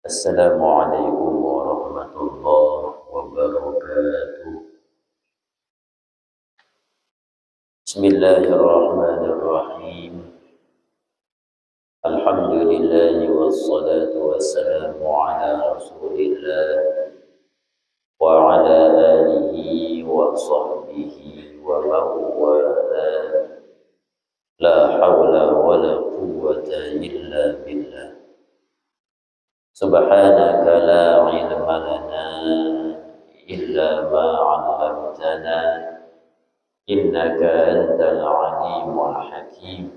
Assalamualaikum warahmatullahi wabarakatuh. Bismillahirrahmanirrahim. Alhamdulillah wassalatu wassalamu ala Rasulillah wa ala alihi wa sahbihi wa mawala. La hawla wa la quwwata illa billah. Subhanaka la ilma lana illa ma 'allamtana innaka antal alimul hakim.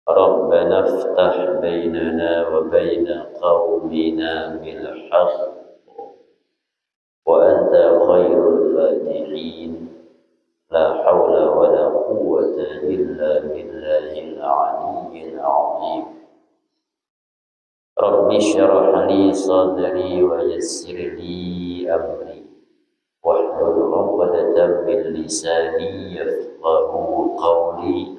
Rabbana iftah bainana wa baina qaumina bil haqq wa anta khairul fatihin. La hawla wa la quwwata illa billahil aliyyil azim. Rabbi syrah li sadri wa yassir li amri wahlul 'uqdatam min lisani yafqahu qawli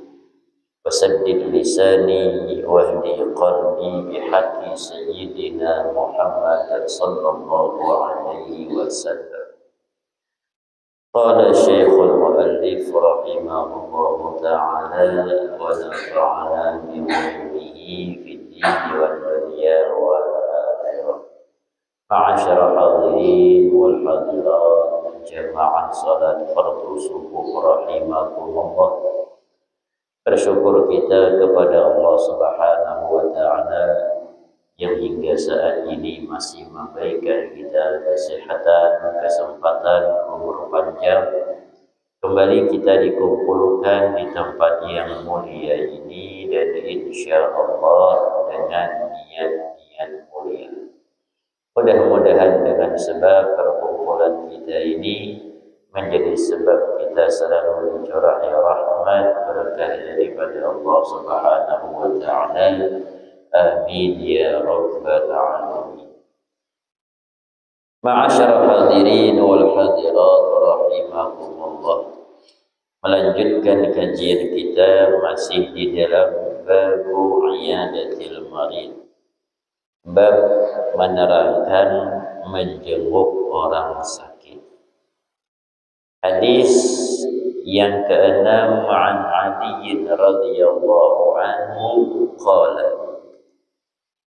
wasaddid lisani wahdi qalbi bihaqqi sayyidina Muhammad sallallahu alaihi wasallam. Qala Syekhul Mu'allif rahimahullahu ta'ala wa nafa'ana bi ilmihi fid din wal dunya wal akhirah. Ma'asyara hadirin wal hadirat jamaah salat fardhu subuh rahimakumullah. Bersyukur kita kepada Allah Subhanahu wa taala yang hingga saat ini masih memberikan kita kesehatan, kesempatan, umur panjang. Kembali kita dikumpulkan di tempat yang mulia ini dan insya Allah dengan niat-niat mulia. Mudah-mudahan dengan sebab perkumpulan kita ini menjadi sebab kita selalu dicurahi rahmat berkah daripada Allah Subhanahu wa taala. Amin ya rabbal alamin. Ma'asyara hadirin wal hadirat rahimakumullah. Melanjutkan kajian kita masih di dalam bab iyadatil marid. Bab menerangkan menjenguk orang sakit. Hadis yang keenam an Ali radhiyallahu anhu qala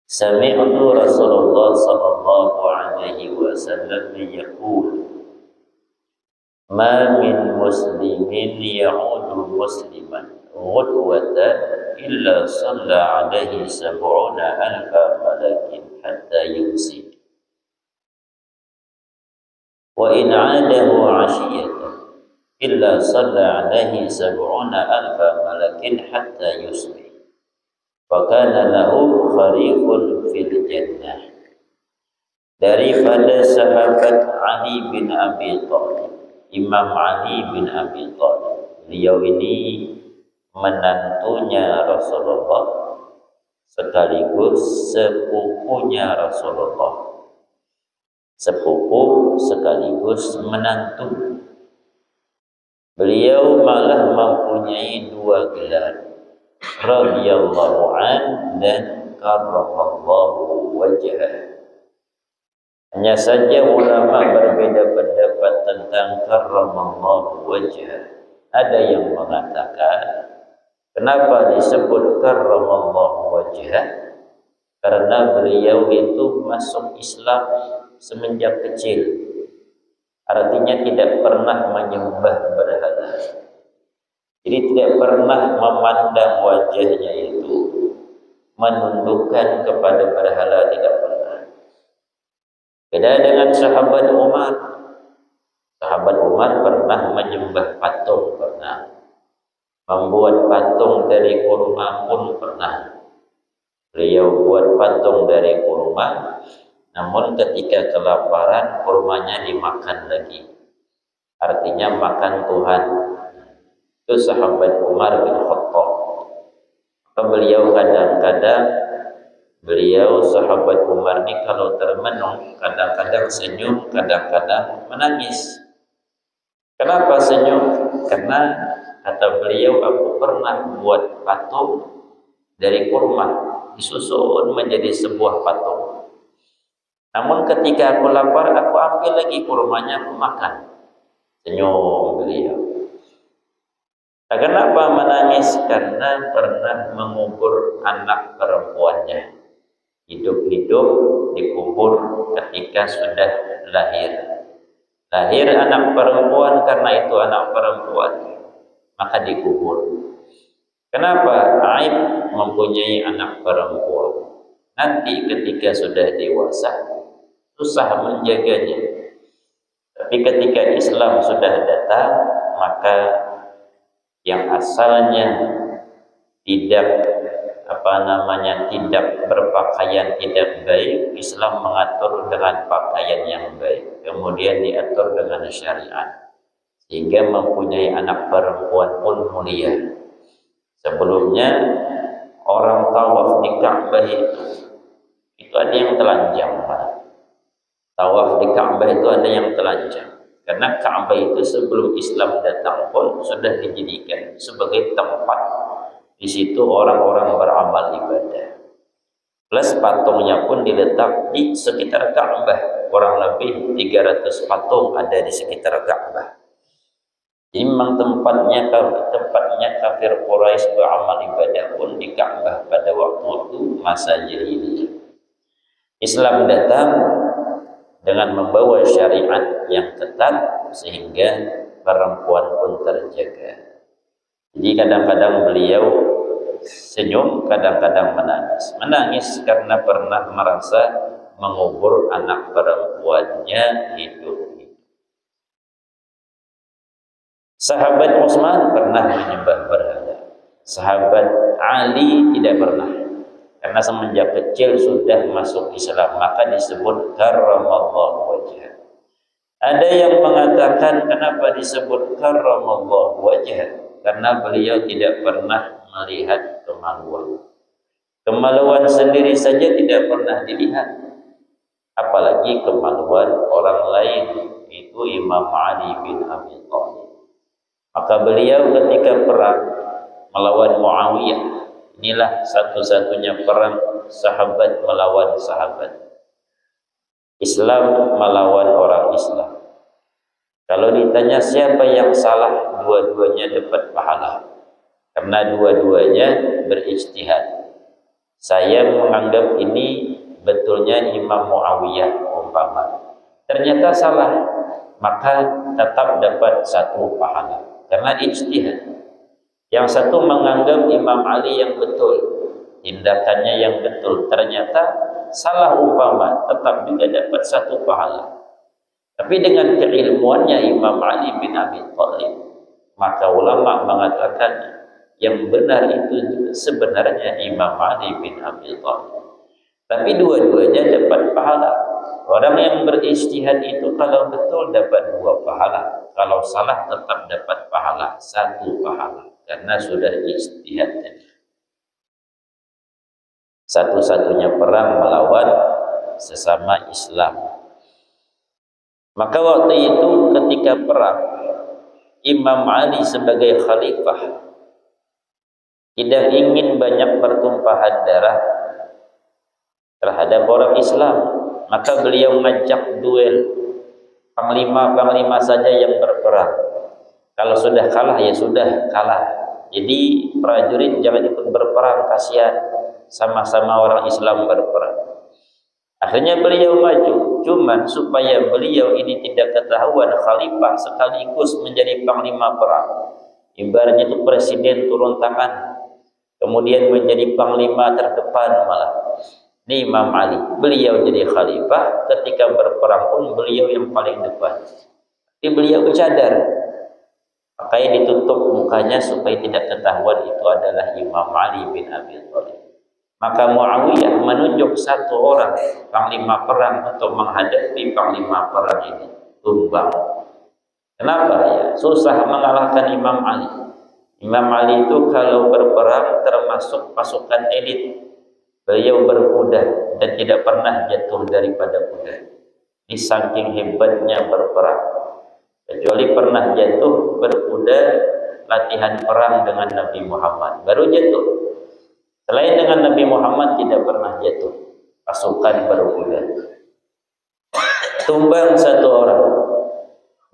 Sami'tu Rasulullah sallallahu alaihi wasallam yaqul ma min muslimin ya'udu musliman ghudwatan illa shalla alaihi sab'una alfa malakin hatta yumsi wa in 'adahu 'ashiyatan illa shalla alaihi sab'una alfa malakin hatta yusbih fakana lahu khariqun fil jannah. Daripada sahabat Ali bin Abi Thalib, Imam Ali bin Abi Thalib. Beliau ini menantunya Rasulullah sekaligus sepupunya Rasulullah. Sepupu sekaligus menantu. Beliau malah mempunyai dua gelar, radhiyallahu an dan karramallahu wajhah. Hanya saja ulama berbeda pendapat tentang karramallahu wajhah. Ada yang mengatakan kenapa disebut karramallahu wajhah? Karena beliau itu masuk Islam semenjak kecil. Artinya tidak pernah menyembah berhala. Jadi tidak pernah memandang wajahnya itu menundukkan kepada berhala, tidak pernah. Beda dengan sahabat Umar. Sahabat Umar pernah menyembah patung, pernah. Membuat patung dari kurma pun pernah. Beliau buat patung dari kurma, namun ketika kelaparan kurmanya dimakan lagi. Artinya makan Tuhan. Itu sahabat Umar bin Khattab. Beliau kadang-kadang sahabat Umar ini kalau termenung kadang-kadang senyum, kadang-kadang menangis. Kenapa senyum? Karena kata beliau, aku pernah buat patung dari kurma, disusun menjadi sebuah patung. Namun ketika aku lapar, aku ambil lagi kurmanya, aku makan. Senyum beliau. Nah, kenapa menangis? Karena pernah mengubur anak perempuannya. Hidup-hidup dikubur ketika sudah lahir. Lahir anak perempuan, karena itu anak perempuan, maka dikubur. Kenapa? Aib mempunyai anak perempuan. Nanti ketika sudah dewasa, susah menjaganya. Tapi ketika Islam sudah datang, maka yang asalnya tidak tidak berpakaian tidak baik, Islam mengatur dengan pakaian yang baik, kemudian diatur dengan syariat, sehingga mempunyai anak perempuan pun mulia. Sebelumnya orang tawaf di Ka'bah itu ada yang telanjang. Tawaf di Ka'bah itu ada yang telanjang. Karena Ka'bah itu sebelum Islam datang pun sudah dijadikan sebagai tempat di situ orang-orang beramal ibadah. Plus patungnya pun diletak di sekitar Ka'bah. Kurang lebih 300 patung ada di sekitar Ka'bah. Memang tempatnya kafir Quraisy beramal ibadah pun di Ka'bah pada waktu masa jahiliyah. Islam datang dengan membawa syariat yang ketat sehingga perempuan pun terjaga. Jadi kadang-kadang beliau senyum, kadang-kadang menangis. Menangis karena pernah merasa mengubur anak perempuannya hidup. Sahabat Utsman pernah menyembah berhala. Sahabat Ali tidak pernah. Karena semenjak kecil sudah masuk Islam, maka disebut karramallahu wajhah. Ada yang mengatakan kenapa disebut karramallahu wajhah? Karena beliau tidak pernah melihat kemaluan. Kemaluan sendiri saja tidak pernah dilihat, apalagi kemaluan orang lain. Itu Imam Ali bin Abi Thalib. Maka beliau ketika perang melawan Muawiyah, inilah satu-satunya perang sahabat melawan sahabat, Islam melawan orang Islam. Kalau ditanya siapa yang salah, dua-duanya dapat pahala. Karena dua-duanya berijtihad. Saya menganggap ini betulnya Imam Muawiyah umpama. Ternyata salah, maka tetap dapat satu pahala. Karena ijtihad. Yang satu menganggap Imam Ali yang betul, tindakannya yang betul. Ternyata salah umpama, tetap juga dapat satu pahala. Tapi dengan keilmuannya Imam Ali bin Abi Thalib, maka ulama mengatakan yang benar itu sebenarnya Imam Ali bin Abi Thalib. Tapi dua-duanya dapat pahala. Orang yang berijtihad itu kalau betul dapat 2 pahala, kalau salah tetap dapat pahala, 1 pahala, karena sudah ijtihadnya. Satu-satunya perang melawan sesama Islam. Maka waktu itu ketika perang, Imam Ali sebagai khalifah tidak ingin banyak pertumpahan darah terhadap orang Islam. Maka beliau mengajak duel, panglima-panglima saja yang berperang. Kalau sudah kalah ya sudah kalah. Jadi prajurit jangan ikut berperang, kasihan, sama-sama orang Islam berperang. Akhirnya beliau maju, cuman supaya beliau ini tidak ketahuan khalifah sekaligus menjadi panglima perang. Ibaratnya itu presiden turun tangan, kemudian menjadi panglima terdepan malah. Ini Imam Ali, beliau jadi khalifah, ketika berperang pun beliau yang paling depan. Tapi beliau bercadar, makanya ditutup mukanya supaya tidak ketahuan itu adalah Imam Ali bin Abi Thalib. Maka Muawiyah menunjuk 1 orang panglima perang untuk menghadapi panglima perang ini, tumbang. Kenapa ya? Susah mengalahkan Imam Ali. Imam Ali itu kalau berperang termasuk pasukan elit. Beliau berkuda dan tidak pernah jatuh daripada kuda. Ini saking hebatnya berperang. Kecuali pernah jatuh berkuda latihan perang dengan Nabi Muhammad, baru jatuh. Selain dengan Nabi Muhammad tidak pernah jatuh pasukan berkuda. Tumbang satu orang,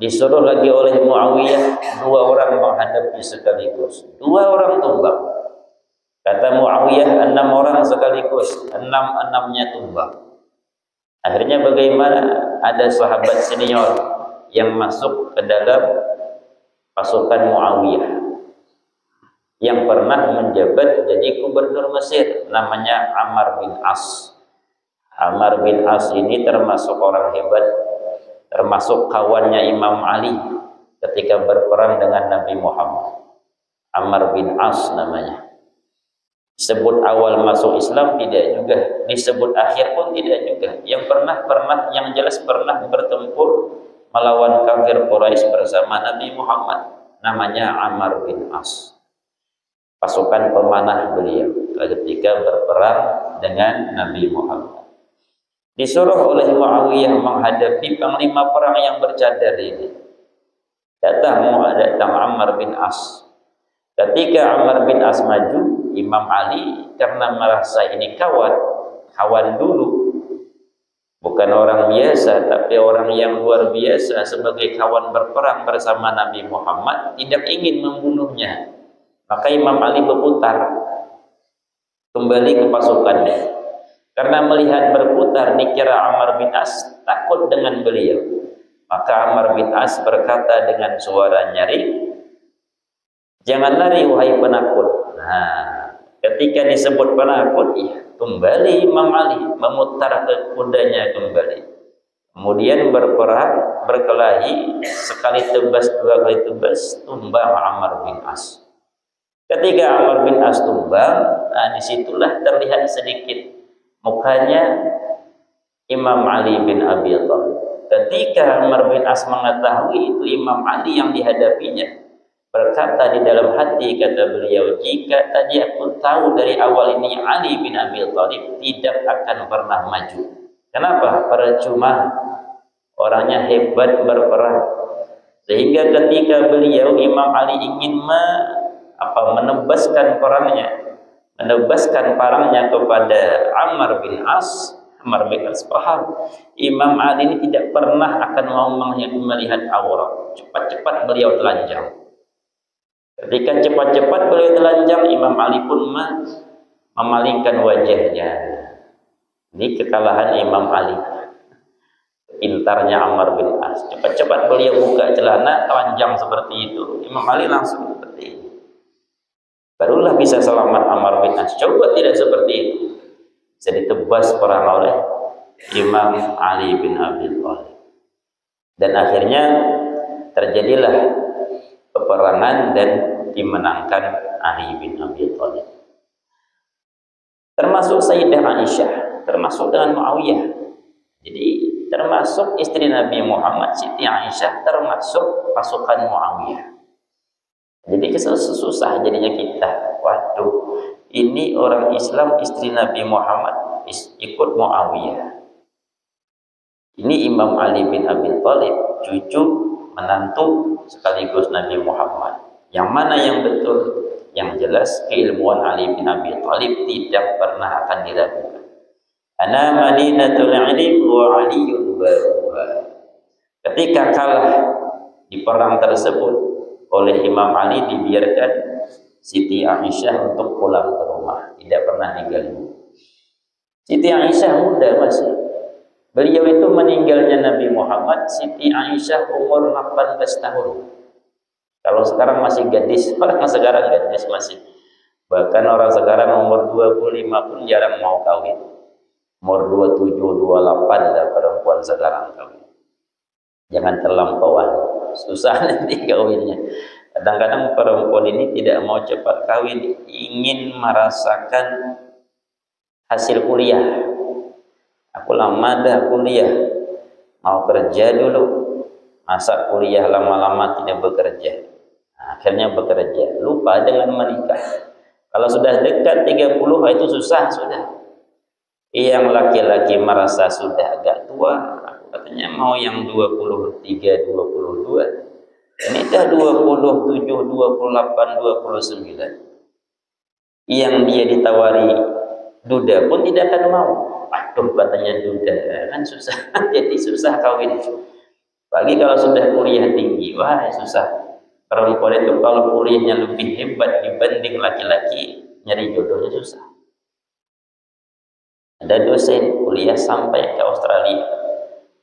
disuruh lagi oleh Muawiyah 2 orang menghadapi sekaligus. 2 orang tumbang. Kata Muawiyah 6 orang sekaligus, 6-6-nya tumbang. Akhirnya bagaimana? Ada sahabat senior yang masuk ke dalam pasukan Muawiyah yang pernah menjabat jadi gubernur Mesir, namanya Ammar bin As. Ammar bin As ini termasuk orang hebat, termasuk kawannya Imam Ali ketika berperang dengan Nabi Muhammad. Ammar bin As namanya. Disebut awal masuk Islam tidak juga, disebut akhir pun tidak juga. Yang yang jelas pernah bertempur melawan kafir Quraisy bersama Nabi Muhammad, namanya Ammar bin As. Pasukan pemanah beliau ketika berperang dengan Nabi Muhammad. Disuruh oleh Muawiyah menghadapi panglima perang yang bercadar ini. Datang Ammar bin As. Ketika Ammar bin As maju, Imam Ali karena merasa ini kawan dulu, bukan orang biasa, tapi orang yang luar biasa sebagai kawan berperang bersama Nabi Muhammad, tidak ingin membunuhnya. Maka Imam Ali berputar kembali ke pasukannya. Karena melihat berputar dikira Ammar bin As takut dengan beliau. Maka Ammar bin As berkata dengan suara nyaring, "Jangan lari wahai penakut." Nah, ketika disebut penakut, ya, kembali Imam Ali memutar ke kudanya kembali. Kemudian berperang, berkelahi, sekali tebas, 2 kali tebas, tumbang Ammar bin As. Ketika Ammar bin As tumbang, nah disitulah terlihat sedikit mukanya Imam Ali bin Abi Thalib. Ketika Ammar bin As mengetahui itu Imam Ali yang dihadapinya, berkata di dalam hati, kata beliau, jika tadi aku tahu dari awal ini Ali bin Abi Thalib tidak akan pernah maju. Kenapa? Percuma, orangnya hebat berperang. Sehingga ketika beliau Imam Ali ingin menebaskan parangnya kepada Ammar bin As, Ammar bin As paham Imam Ali ini tidak pernah akan mau melihat aurat. Cepat-cepat beliau telanjang. Ketika cepat-cepat beliau telanjang, Imam Ali pun memalingkan wajahnya. Ini kekalahan Imam Ali. Pintarnya Ammar bin As. Cepat-cepat beliau buka celana, telanjang seperti itu. Imam Ali langsung seperti itu. Barulah bisa selamat Ammar bin As. Coba tidak seperti itu, bisa ditebas perang oleh Imam Ali bin Abi Thalib. Dan akhirnya terjadilah peperangan dan dimenangkan Ali bin Abi Thalib. Termasuk Sayyidah Aisyah, termasuk dengan Muawiyah. Jadi termasuk istri Nabi Muhammad, Siti Aisyah, termasuk pasukan Muawiyah. Jadi susah jadinya kita. Waduh, ini orang Islam istri Nabi Muhammad ikut Muawiyah. Ini Imam Ali bin Abi Thalib, cucu menantu sekaligus Nabi Muhammad. Yang mana yang betul? Yang jelas keilmuan Ali bin Abi Thalib tidak pernah akan diragukan. Ana Madinatul Ilm wa Aliyun baruha. Ketika kalah di perang tersebut oleh Imam Ali, dibiarkan Siti Aisyah untuk pulang ke rumah, tidak pernah ninggalin. Siti Aisyah muda masih. Beliau itu meninggalnya Nabi Muhammad, Siti Aisyah umur 18 tahun. Kalau sekarang masih gadis, orang sekarang gadis masih. Bahkan orang sekarang umur 25 pun jarang mau kawin. Umur 27, 28 lah perempuan sekarang kawin. Jangan terlampauan, susah nanti kawinnya. Kadang-kadang perempuan ini tidak mau cepat kawin, ingin merasakan hasil kuliah. Aku lama dah kuliah, mau kerja dulu. Masa kuliah lama-lama tidak bekerja. Nah, akhirnya bekerja, lupa dengan menikah. Kalau sudah dekat 30 itu susah sudah. Yang laki-laki merasa sudah agak tua, katanya mau yang 23, 22. Ini dah 27, 28, 29. yang dia ditawari duda pun tidak akan mau. Aduh, katanya duda kan susah. Jadi susah kawin. Pagi kalau sudah kuliah tinggi, wah susah. Perempuan itu kalau kuliahnya lebih hebat dibanding laki-laki, nyari jodohnya susah. Ada dosen kuliah sampai ke Australia,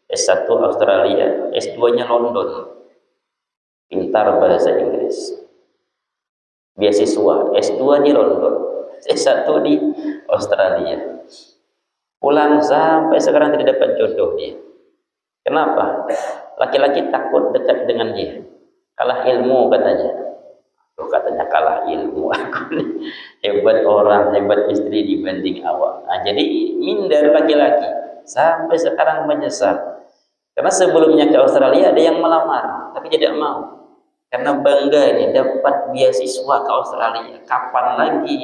S1 Australia, S2-nya London, pintar bahasa Inggris, beasiswa, S2 di London, S1 di Australia. Pulang sampai sekarang tidak dapat jodoh dia. Kenapa? Laki-laki takut dekat dengan dia. Kalah ilmu katanya. Tuh katanya kalah ilmu. Aku nih hebat orang, hebat istri dibanding awak. Nah, jadi minder laki-laki. Sampai sekarang menyesal. Karena sebelumnya ke Australia ada yang melamar, tapi tidak mau. Karena bangga ini dapat beasiswa ke Australia. Kapan lagi?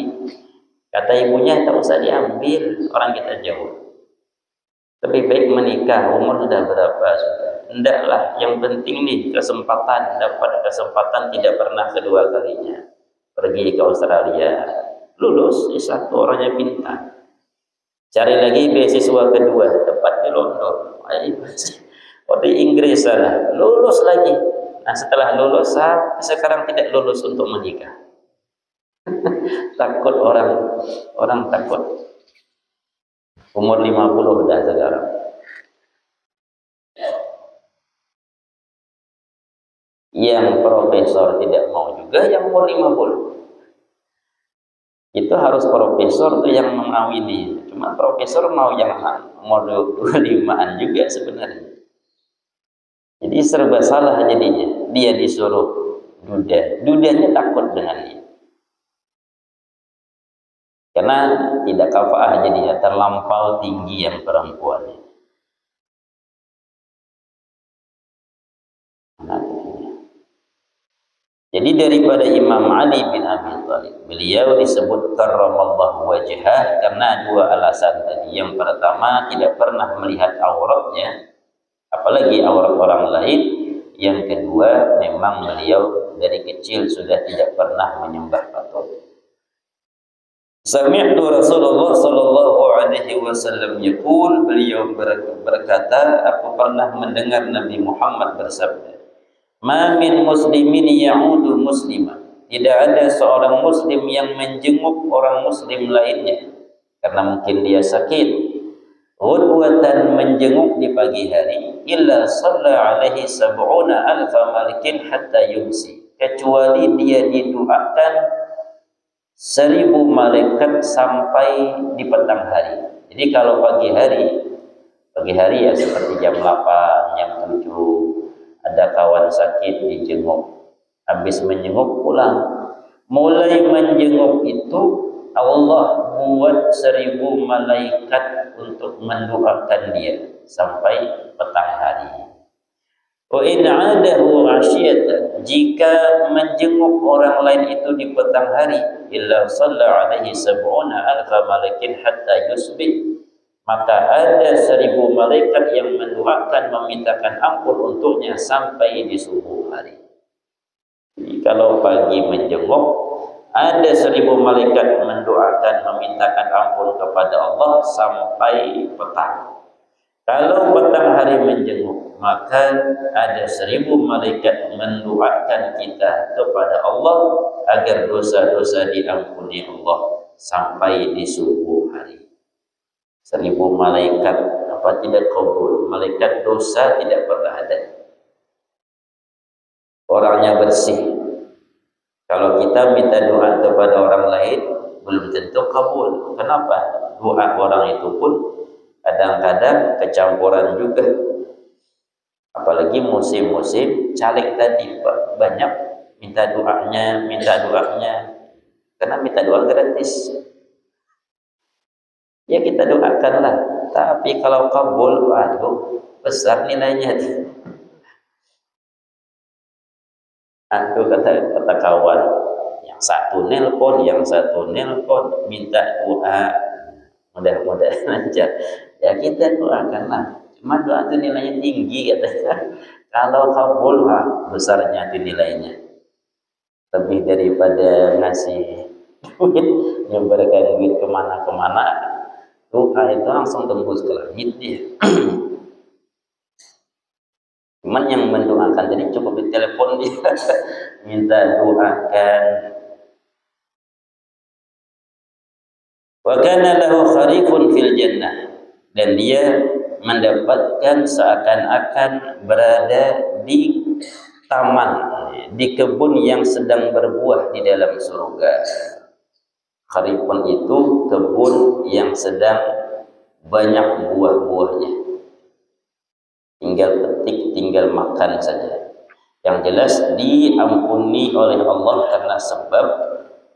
Kata ibunya, tak usah diambil, orang kita jauh. Lebih baik menikah, umur sudah berapa sudah. Hendaklah, yang penting nih kesempatan, dapat kesempatan tidak pernah kedua kalinya. Pergi ke Australia, lulus, S1 orangnya pintar. Cari lagi beasiswa kedua, tepat di London. Oh di Inggris sana, lulus lagi. Nah setelah lulus, sekarang tidak lulus untuk menikah. Takut orang takut. Umur 50 udah sekarang. Yang profesor tidak mau juga yang umur 50. Itu harus profesor tuh yang mengawini. Cuma profesor mau yang umur 25-an juga sebenarnya. Jadi serba salah jadinya. Dia disuruh duda. Dudanya takut dengan dia. Karena tidak kafaah jadinya, terlampau tinggi yang perempuan. Jadi daripada Imam Ali bin Abi Thalib, beliau disebut karramallahu wajhah karena dua alasan tadi. Yang pertama, tidak pernah melihat auratnya, apalagi aurat orang lain. Yang kedua, memang beliau dari kecil sudah tidak pernah menyembah patung. Sami'tu Rasulullah sallallahu alaihi wasallam yaqul, beliau berkata, aku pernah mendengar Nabi Muhammad bersabda, "Ma min muslimin ya'udu muslima." Tidak ada seorang muslim yang menjenguk orang muslim lainnya karena mungkin dia sakit. Ghudwatan, menjenguk di pagi hari, illa shalla alaihi sab'una alfa malikin hatta yumsi. Kecuali dia didoakan 1000 malaikat sampai di petang hari. Jadi kalau pagi hari ya seperti jam 8, jam 7, ada kawan sakit dijenguk. Habis menjenguk pulang. Mulai menjenguk itu Allah buat 1000 malaikat untuk mendoakan dia sampai petang hari. Wa in 'adahu 'ashiyatan, jika menjenguk orang lain itu di petang hari, illa shalla alaihi sab'una alfa malakin hatta yusbih, maka ada 1000 malaikat yang mendoakan, memintakan ampun untuknya sampai di subuh hari. Jadi kalau pagi menjenguk, ada 1000 malaikat mendoakan, memintakan ampun kepada Allah sampai petang. Kalau petang hari menjenguk, maka ada 1000 malaikat mendoakan kita kepada Allah agar dosa-dosa diampuni Allah sampai di subuh hari. 1000 malaikat apa tidak kabul, malaikat dosa tidak pernah ada. Orangnya bersih. Kalau kita minta doa kepada orang lain, belum tentu kabul. Kenapa? Doa orang itu pun kadang-kadang kecampuran juga. Apalagi musim-musim caleg tadi, banyak minta doanya, karena minta doa gratis. Ya kita doakanlah, tapi kalau kabul, waduh, besar nilainya. Aku kata kawan, yang satu nelpon, minta doa, mudah-mudahan aja. Ya kita doakanlah. Cuma doa itu nilainya tinggi katanya. Kalau kabul, besarnya itu nilainya. Lebih daripada ngasih duit, nyebarkan duit kemana-kemana, doa itu langsung tembus ke langit dia. Cuman yang mendoakan jadi cukup ditelepon dia, minta doakan. Wa kana lahu kharifun fil jannah, dan dia mendapatkan seakan-akan berada di taman, di kebun yang sedang berbuah di dalam surga. Kharifun itu kebun yang sedang banyak buah-buahnya. Tinggal petik, tinggal makan saja. Yang jelas diampuni oleh Allah karena sebab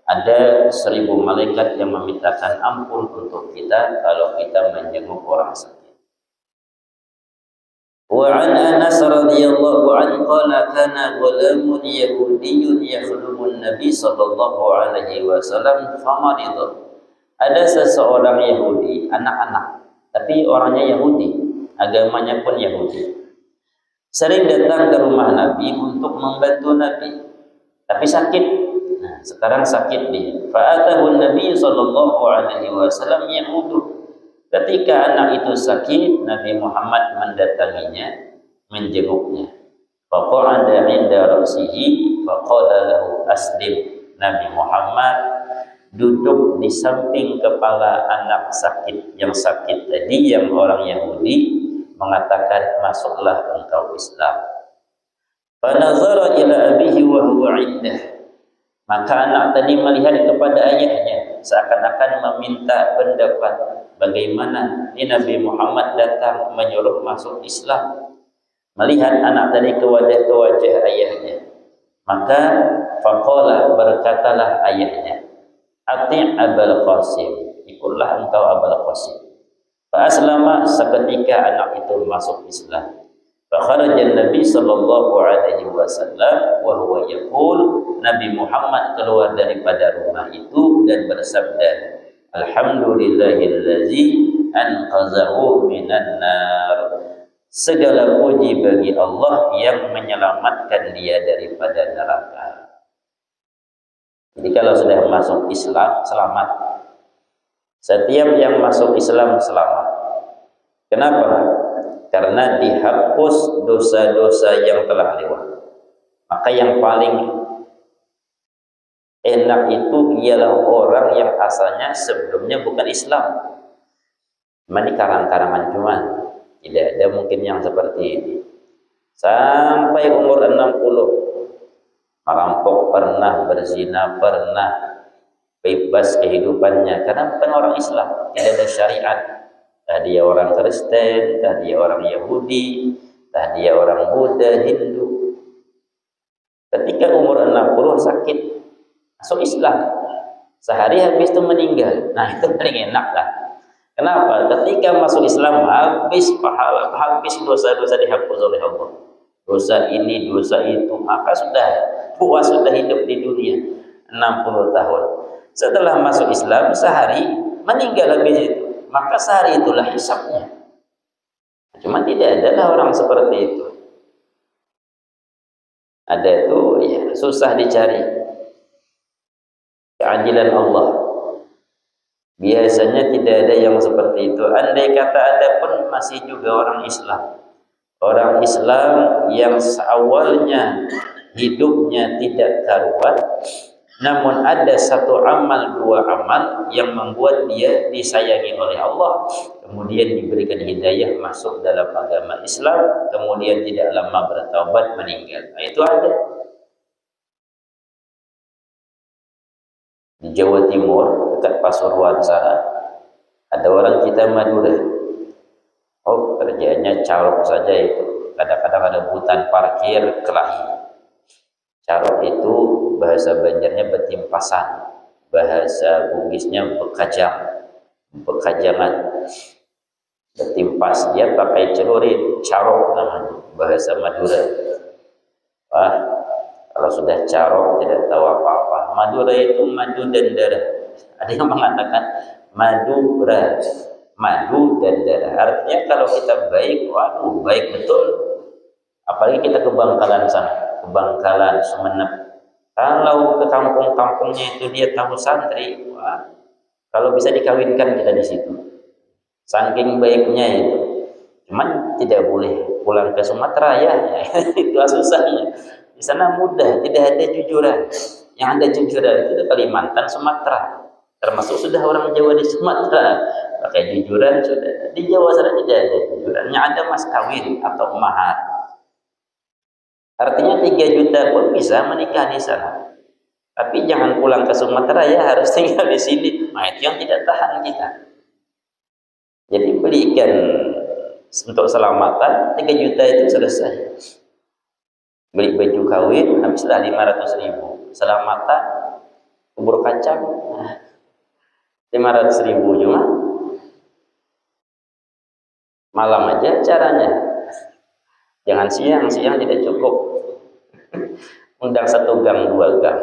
ada 1000 malaikat yang memintakan ampun untuk kita kalau kita menjenguk orang sakit. Wa an Anas radhiyallahu anhu qala kana ghulamun yahudiyyun yakhdumu an-nabi sallallahu alaihi wasallam famarida. Ada seseorang Yahudi, anak-anak, tapi orangnya Yahudi, agamanya pun Yahudi. Sering datang ke rumah Nabi untuk membantu Nabi, tapi sakit. Nah, sekarang sakit dia. Fa'atahu Nabi sallallahu alaihi wasallam yahudu. Ketika anak itu sakit, Nabi Muhammad mendatanginya, menjenguknya. Faqa'ada 'inda ra'sihi faqala lahu aslim. Nabi Muhammad duduk di samping kepala anak sakit yang sakit tadi, yang orang Yahudi, mengatakan, masuklah engkau Islam. Fa nazara ila abihi wa huwa 'indah. Maka anak tadi melihat kepada ayahnya, seakan-akan meminta pendapat bagaimana ini Nabi Muhammad datang menyuruh masuk Islam. Melihat anak tadi ke wajah ayahnya, maka faqala, berkatalah ayahnya, ati' Abul Qasim, ikutlah engkau Abul Qasim. Fa aslama, seketika anak itu masuk Islam. Fakharajan Nabi sallallahu alaihi wasallam wa huwa yaqul, Nabi Muhammad keluar daripada rumah itu dan bersabda, alhamdulillahillazi anqadhahu minan nar. Segala puji bagi Allah yang menyelamatkan dia daripada neraka. Jadi kalau sudah masuk Islam, selamat. Setiap yang masuk Islam selamat. Kenapa? Karena dihapus dosa-dosa yang telah lewat. Maka yang paling enak itu ialah orang yang asalnya sebelumnya bukan Islam. Ini karang-karangan cuman. Tidak ada mungkin yang seperti ini. Sampai umur 60, merampok pernah, berzina pernah, bebas kehidupannya karena bukan orang Islam, tidak ada syariat. Entah dia orang Kristen, entah dia orang Yahudi, entah dia orang Buddha, Hindu. Ketika umur 60 sakit, masuk Islam, sehari habis itu meninggal. Nah, itu paling enak lah. Kenapa? Ketika masuk Islam habis pahala, habis dosa-dosa dihapus oleh Allah. Dosa ini, dosa itu, maka sudah puas, sudah hidup di dunia 60 tahun. Setelah masuk Islam sehari meninggal habis itu, maka sehari itulah hisabnya. Cuma tidak ada orang seperti itu. Ada itu ya susah dicari. Keadilan Allah. Biasanya tidak ada yang seperti itu. Andai kata ada pun masih juga orang Islam. Orang Islam yang awalnya hidupnya tidak karuan, namun ada satu amal, dua amal yang membuat dia disayangi oleh Allah, kemudian diberikan hidayah masuk dalam agama Islam, kemudian tidak lama bertaubat meninggal. Nah, itu ada. Di Jawa Timur, dekat Pasuruan sana, ada orang kita Madura. Oh, kerjanya carok saja itu. Kadang-kadang ada hutan parkir kelahi. Carok itu bahasa Banjarnya betimpasan, bahasa Bugisnya bekajang, bekajangan. Betimpas, dia pakai celurit, carok namanya, bahasa Madura. Wah, kalau sudah carok tidak tahu apa-apa. Madura itu madu dan darah. Ada yang mengatakan Madura, madu dan darah. Artinya kalau kita baik, waduh baik betul. Apalagi kita ke Bangkalan sana, ke Bangkalan, Sumenep, Kalau ke kampung-kampungnya itu dia tahu santri, wah, kalau bisa dikawinkan kita di situ. Saking baiknya itu. Cuman tidak boleh pulang ke Sumatera ya. Itu susahnya. Di sana mudah, tidak ada jujuran. Yang ada jujuran itu di Kalimantan, Sumatera. Termasuk sudah orang Jawa di Sumatera. Pakai jujuran sudah. Di Jawa sana tidak ada jujuran. Yang ada mas kawin atau mahar. Artinya 3 juta pun bisa menikah di sana. Tapi jangan pulang ke Sumatera ya, harus tinggal di sini. Nah, itu yang tidak tahan kita. Jadi belikan untuk selamatan 3 juta itu selesai. Beli baju kawin habislah 500.000. Selamatan kubur kacang 500.000 cuma. Malam aja caranya. Jangan siang tidak cukup. Undang 1 gang 2 gang.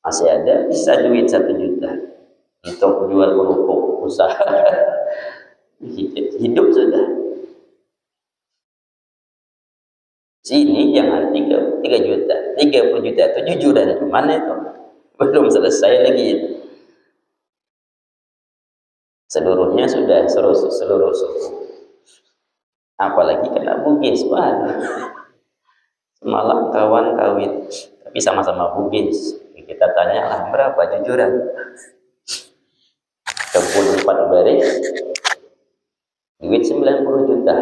Masih ada bisa duit 1 juta untuk jual kerupuk usaha. Hidup sudah. Sini jangan 3 juta, 30 juta itu jujuran kemana itu? Belum selesai lagi. Seluruhnya sudah seluruh suku. Apalagi kena bugis, wah. Semalam kawan kawin, tapi sama-sama bugis. Kita tanya lah berapa jujuran? Kebun 4 baris, duit 90 juta.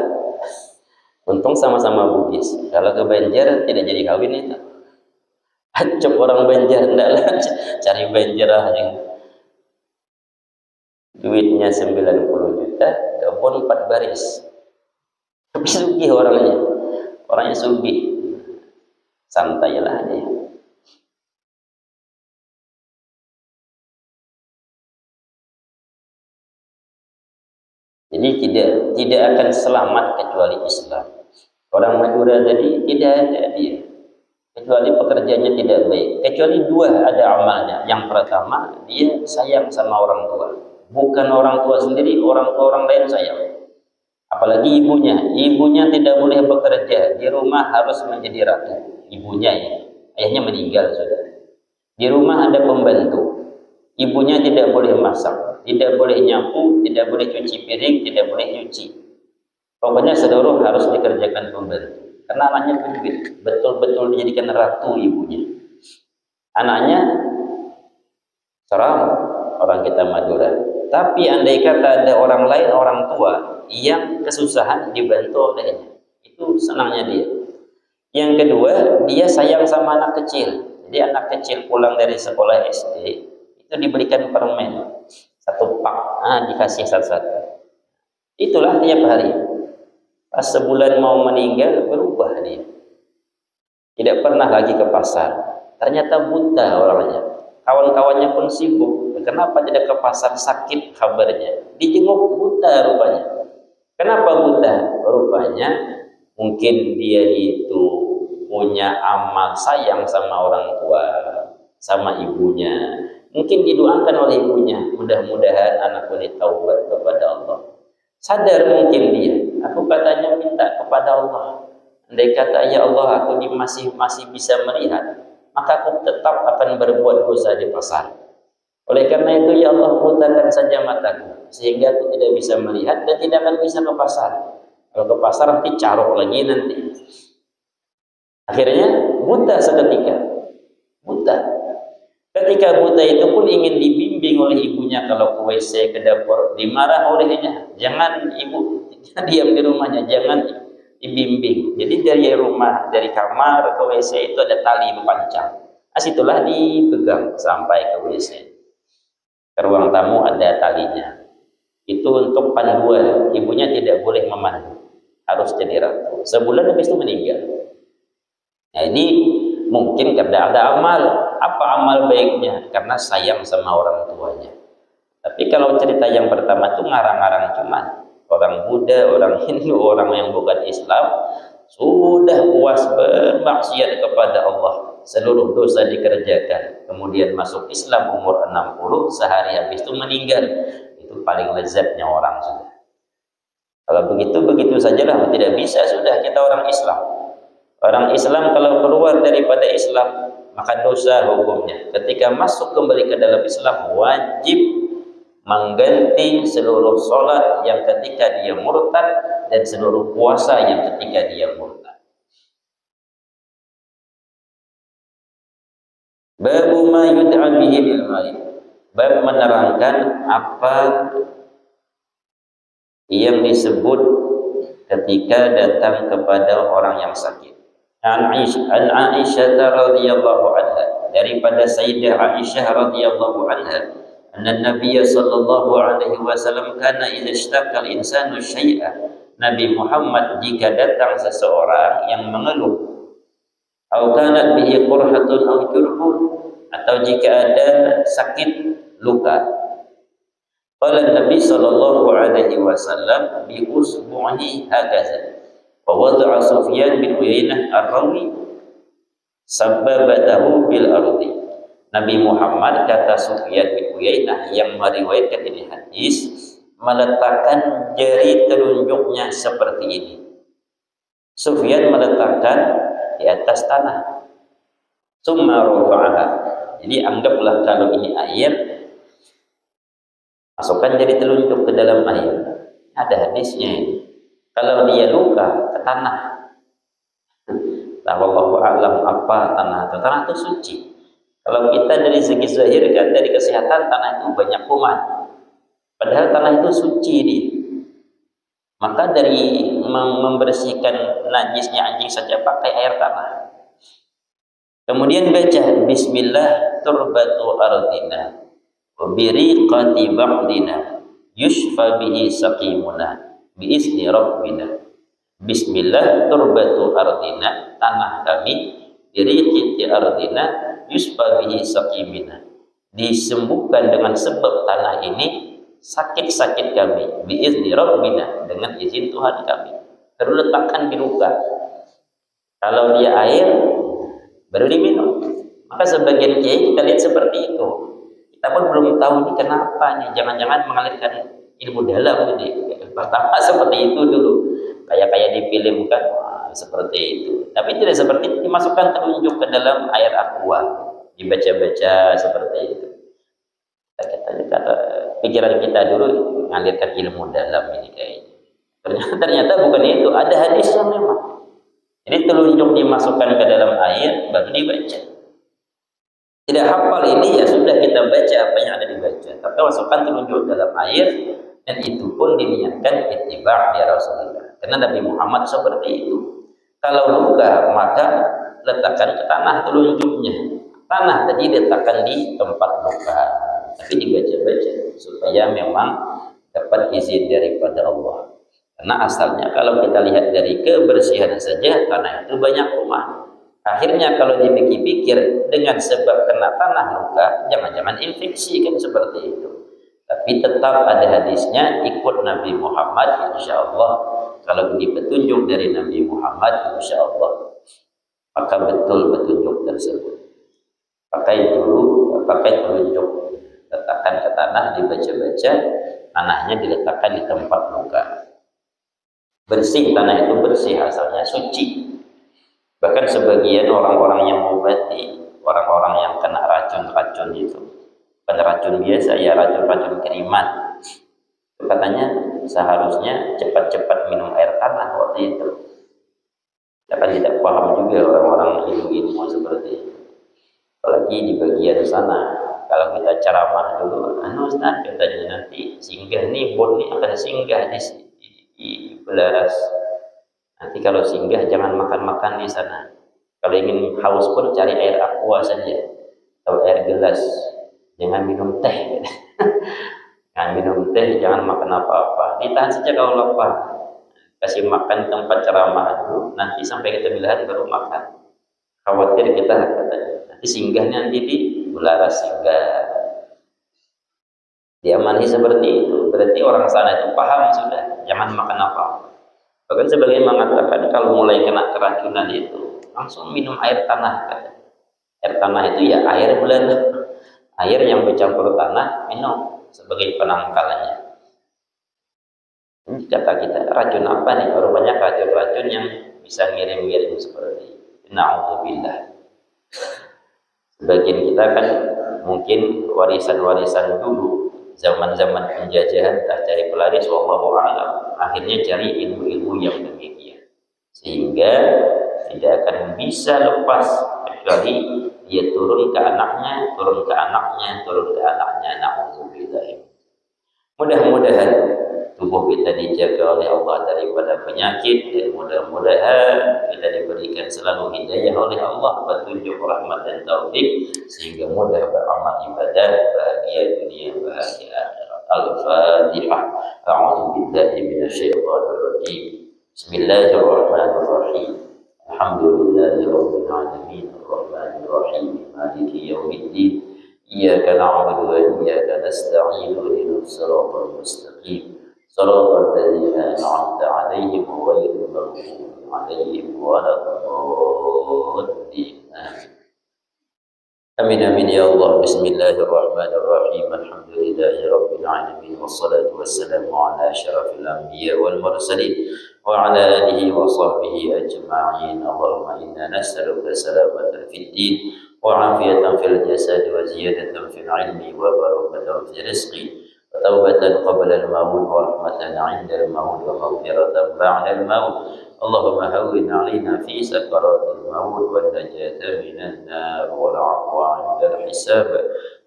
Untung sama-sama bugis. Kalau ke Banjar tidak jadi kawin itu. Acok orang Banjar ndaklah cari Banjar aja. Duitnya 90 juta, kebun 4 baris. Tapi sugih orangnya sugih. Santailah dia. Jadi tidak akan selamat kecuali Islam. Orang Madura tadi tidak ada dia, kecuali pekerjaannya tidak baik. Kecuali 2 ada amalnya. Yang pertama, dia sayang sama orang tua. Bukan orang tua sendiri, orang tua orang lain sayang. Apalagi ibunya tidak boleh bekerja di rumah, harus menjadi ratu. Ibunya ya, ayahnya meninggal sudah. Di rumah ada pembantu. Ibunya tidak boleh masak, tidak boleh nyapu, tidak boleh cuci piring, tidak boleh nyuci. Pokoknya seluruh harus dikerjakan pembantu. Karena anaknya berduit, betul-betul dijadikan ratu ibunya. Anaknya seram orang kita Madura. Tapi andai kata ada orang lain, orang tua yang kesusahan dibantu olehnya, itu senangnya dia. Yang kedua, dia sayang sama anak kecil. Jadi anak kecil pulang dari sekolah SD itu diberikan permen 1 pak, dikasih 1. Itulah tiap hari. Pas sebulan mau meninggal berubah dia. Tidak pernah lagi ke pasar. Ternyata buta orangnya. Kawan-kawannya pun sibuk. Kenapa tidak ke pasar? Sakit kabarnya. Dijenguk buta rupanya. Kenapa buta? Rupanya mungkin dia itu punya amal sayang sama orang tua, sama ibunya. Mungkin didoakan oleh ibunya, mudah-mudahan anak ini taubat kepada Allah. Sadar mungkin dia, aku katanya minta kepada Allah. Andai kata ya Allah aku masih bisa melihat, maka aku tetap akan berbuat dosa di pasar. Oleh karena itu ya Allah butakan saja mataku, sehingga aku tidak bisa melihat dan tidak akan bisa ke pasar. Kalau ke pasar nanti carok lagi nanti. Akhirnya buta seketika. Buta. Ketika buta itu pun ingin dibimbing oleh ibunya kalau ke WC, ke dapur, dimarah olehnya. Jangan ibu diam di rumahnya, jangan dibimbing. Jadi dari rumah, dari kamar ke WC itu ada tali memanjang. Situlah dipegang sampai ke WC. Ke ruang tamu ada talinya. Itu untuk panduan. Ibunya tidak boleh memandu. Harus jadi ratu. Sebulan habis itu meninggal. Nah ini mungkin karena ada amal. Apa amal baiknya? Karena sayang sama orang tuanya. Tapi kalau cerita yang pertama itu ngarang-ngarang cuman orang Buddha, orang Hindu, orang yang bukan Islam sudah puas bermaksiat kepada Allah, seluruh dosa dikerjakan, kemudian masuk Islam umur 60, sehari habis itu meninggal. Itu paling lezatnya orang sudah. Kalau begitu sajalah, tidak bisa sudah kita orang Islam. Orang Islam kalau keluar daripada Islam maka dosa hukumnya. Ketika masuk kembali ke dalam Islam wajib mengganti seluruh sholat yang ketika dia murtad dan seluruh puasa yang ketika dia murtad. Babu ma yud'a bihi bil marid. Bab menerangkan apa yang disebut ketika datang kepada orang yang sakit. An Aisyah radhiyallahu anha, daripada Sayyidah Aisyah radhiyallahu anha, anna Nabiy sallallahu alaihi wasallam kana idza ishtaka al-insanu syai'an. Nabi Muhammad jika datang seseorang yang mengeluh, atau kanat bihi qurhatun aw jurhun, atau jika ada sakit luka, qala Nabi sallallahu alaihi wasallam bi usbu'ihi hakaza wa wada'a Sufyan bin Uyainah ar-Rawi sababatahu bil ardi. Nabi Muhammad, kata Sufyan bin Uyainah yang meriwayatkan ini hadis, meletakkan jari telunjuknya seperti ini. Sufyan meletakkan di atas tanah. Summa rafa'aha. Jadi anggaplah kalau ini air, masukkan jari telunjuk ke dalam air. Ada hadisnya ini. Kalau dia luka ke tanah, wallahu a'lam apa tanah itu. Tanah itu suci. Kalau kita dari segi zahir kan, dari kesehatan tanah itu banyak kuman. Padahal tanah itu suci nih. Maka dari membersihkan najisnya anjing saja pakai air tanah. Kemudian baca bismillah turbatu ardina wa biriqati ba'dina yushfa bihi saqimuna biizni rabbina. Bismillah turbatu ardina, tanah kami, biriqati ardina yushfa bihi saqimina, disembuhkan dengan sebab tanah ini sakit-sakit kami, biizni rabbina, dengan izin Tuhan kami. Baru letakkan di luka. Kalau dia air baru diminum. Maka sebagian kiai kita lihat seperti itu. Kita pun belum tahu ini kenapa nih, jangan-jangan mengalirkan ilmu dalam ini. Pertama seperti itu dulu, kayak di film kan, seperti itu. Tapi tidak seperti itu, dimasukkan telunjuk ke dalam air aqua, dibaca-baca seperti itu. Kata pikiran kita dulu mengalirkan ilmu dalam ini kayaknya. Ternyata bukan itu, ada hadisnya memang. Jadi telunjuk dimasukkan ke dalam air baru dibaca. Tidak hafal ini ya sudah, kita baca apa yang ada dibaca. Tapi masukkan telunjuk dalam air, dan itu pun diniatkan ittiba' ya Rasulullah. Karena Nabi Muhammad seperti itu. Kalau luka maka letakkan ke tanah telunjuknya. Tanah tadi letakkan di tempat luka, tapi dibaca-baca supaya memang dapat izin daripada Allah. Karena asalnya kalau kita lihat dari kebersihan saja, tanah itu banyak kuman. Akhirnya kalau dipikir-pikir, dengan sebab kena tanah luka, jangan-jangan infeksi kan seperti itu. Tapi tetap ada hadisnya, ikut Nabi Muhammad, insya Allah. Kalau ini petunjuk dari Nabi Muhammad, insya Allah, maka betul petunjuk tersebut. Pakai telunjuk, letakkan ke tanah, dibaca-baca, tanahnya diletakkan di tempat luka. Bersih, tanah itu bersih, asalnya suci. Bahkan sebagian orang-orang yang mengobati, orang-orang yang kena racun-racun itu, bukan racun biasa ya, racun-racun kiriman, katanya seharusnya cepat-cepat minum air tanah waktu itu. Tapi tidak paham juga orang-orang ilmu-ilmu seperti itu. Apalagi di bagian sana, kalau kita ceramah dulu, Ustaz katanya nanti singgah nih, bot nih akan singgah di Belaras. Nanti kalau singgah jangan makan-makan di sana. Kalau ingin haus pun cari air aqua saja atau air gelas. Jangan minum teh. Jangan minum teh, jangan makan apa-apa. Ditahan saja kalau lapar. Kasih makan tempat ceramah dulu. Nanti sampai kita belahan baru makan. Khawatir kita katanya. Nanti singgahnya nanti di Belaras singgah. Diamani seperti itu. Berarti orang sana itu paham sudah. Jangan makan apa-apa. Bahkan sebagian mengatakan kalau mulai kena keracunan itu langsung minum air tanah. Air tanah itu ya air Belanda, air yang bercampur tanah, minum sebagai penangkalannya. Ini kata kita, racun apa nih? Baru banyak racun-racun yang bisa ngirim-ngirim seperti itu. Na'udzubillah. Sebagian kita kan mungkin warisan-warisan dulu, zaman-zaman penjajahan tak cari pelaris, wallahu a'lam, akhirnya cari ilmu-ilmu yang demikian, sehingga tidak akan bisa lepas kecuali dia turun ke anaknya, turun ke anaknya, turun ke anaknya. Na'udzubillah. Mudah-mudahan tubuh kita dijaga oleh Allah daripada penyakit, dan mudah-mudahan kita diberikan selalu hidayah oleh Allah, petunjuk, rahmat dan taufik, sehingga mudah beramal ibadah, bahagia dunia, bahagia akhirat. Al-Fatihah. A'udzu billahi minasyaitonir rajim. Bismillahirrahmanirrahim. Alhamdulillahi rabbil alamin, arrahmanir rahim, maliki yaumiddin. إياك نعبد وإياك نستعين اهدنا الصراط المستقيم صراط الذين أنعمت عليهم غير المغضوب عليهم ولا الضالين. آمين آمين يا الله. بسم الله الرحمن الرحيم. الحمد لله رب العالمين، والصلاة والسلام على أشرف الأنبياء والمرسلين وعلى آله وصحبه أجمعين. اللهم إنا نسألك سلامة في الدين وعافية في الجسد وزيادة في العلم وبركة في الرزق وتوبة قبل الموت ورحمة عند الموت ومغفرة بعد الموت. اللهم هون علينا في سكرات الموت والنجاة من النار والعفو عند الحساب.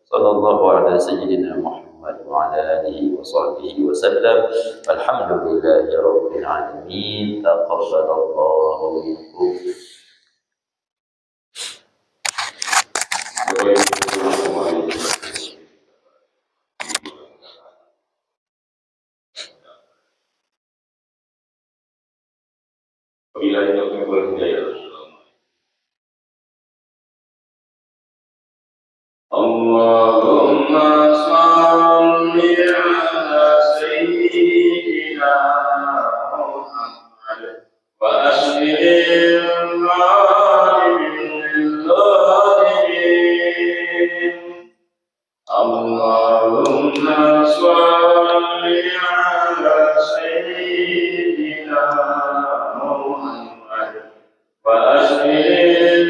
صلى الله على سيدنا محمد وعلى آله وصحبه وسلم. الحمد لله رب العالمين. تقبل الله منكم. Allahumma salli ala sayyidina Muhammad wa aslim Allahumma salli ala sayyidina Muhammad wa aslim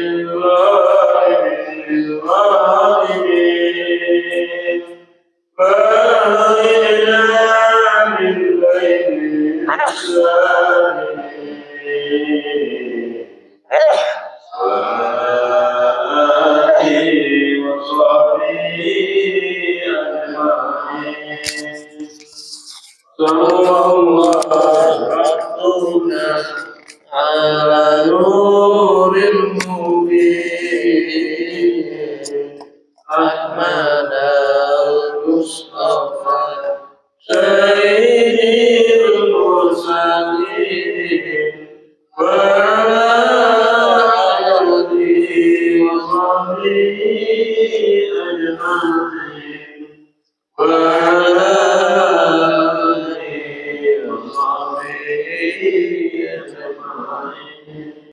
ala nuril mubin Ahmad al-Mustafa Sayyidil Mursalin wa alihi wa sahbihi ajma'in wa